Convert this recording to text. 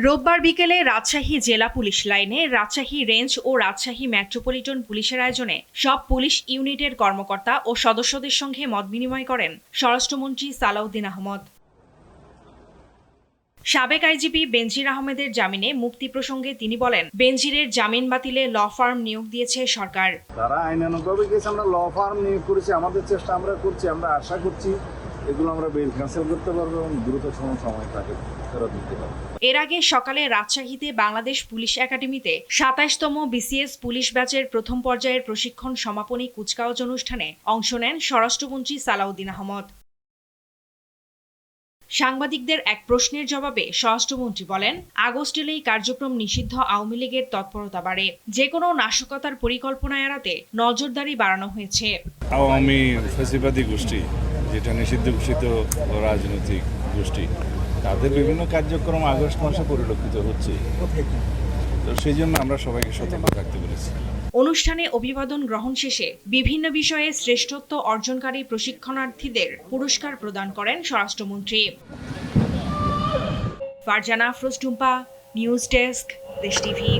রোববার বিকেলে রাজশাহী জেলা পুলিশ লাইনে রাজশাহী রেঞ্জ ও রাজশাহী মেট্রোপলিটন পুলিশের আয়োজনে সব পুলিশ ইউনিটের কর্মকর্তা ও সদস্যদের সঙ্গে মত বিনিময় করেন স্বরাষ্ট্রমন্ত্রী সালাউদ্দিন আহমদ। সাবেক আইজিপি বেনজির আহমেদের জামিনে মুক্তি প্রসঙ্গে তিনি বলেন, বেনজিরের জামিন বাতিলে ল ফার্ম নিয়োগ দিয়েছে সরকার। তারা আইনানুগভাবে গেছে, আমরা ল ফার্ম নিয়োগ করেছি, আমাদের চেষ্টা আমরা করছি, আমরা আশা করছি এগুলো আমরা বেল ক্যান্সেল করতে পারবো এবং দ্রুততম সময় তাকে ফেরত দিতে পারবো। এর আগে সকালে রাজশাহীতে বাংলাদেশ পুলিশ একাডেমিতে ২৭তম বিসিএস পুলিশ ব্যাচের প্রথম পর্যায়ের প্রশিক্ষণ সমাপনী কুচকাওয়াজ অনুষ্ঠানে অংশ নেন স্বরাষ্ট্রমন্ত্রী সালাউদ্দিন আহমদ। সাংবাদিকদের এক প্রশ্নের জবাবে স্বরাষ্ট্রমন্ত্রী বলেন, আগস্ট এলেই কার্যক্রম নিষিদ্ধ আওয়ামী লীগের তৎপরতা বাড়ে। যে কোনো নাশকতার পরিকল্পনা এড়াতে নজরদারি বাড়ানো হয়েছে। আওয়ামী ফ্যাসিবাদী গোষ্ঠী, যেটা নিষিদ্ধ ঘোষিত রাজনৈতিক গোষ্ঠী, তাদের বিভিন্ন কার্যক্রম আগস্ট মাসে পরিলক্ষিত হচ্ছে, তো সেই জন্য আমরা সবাইকে সতর্ক থাকতে বলেছি। অনুষ্ঠানে অভিবাদন গ্রহণ শেষে বিভিন্ন বিষয়ে শ্রেষ্ঠত্ব অর্জনকারী প্রশিক্ষণার্থীদের পুরস্কার প্রদান করেন স্বরাষ্ট্রমন্ত্রী। ফারজানা আফরোজ টুম্পা, নিউজ ডেস্ক, দেশ টিভি।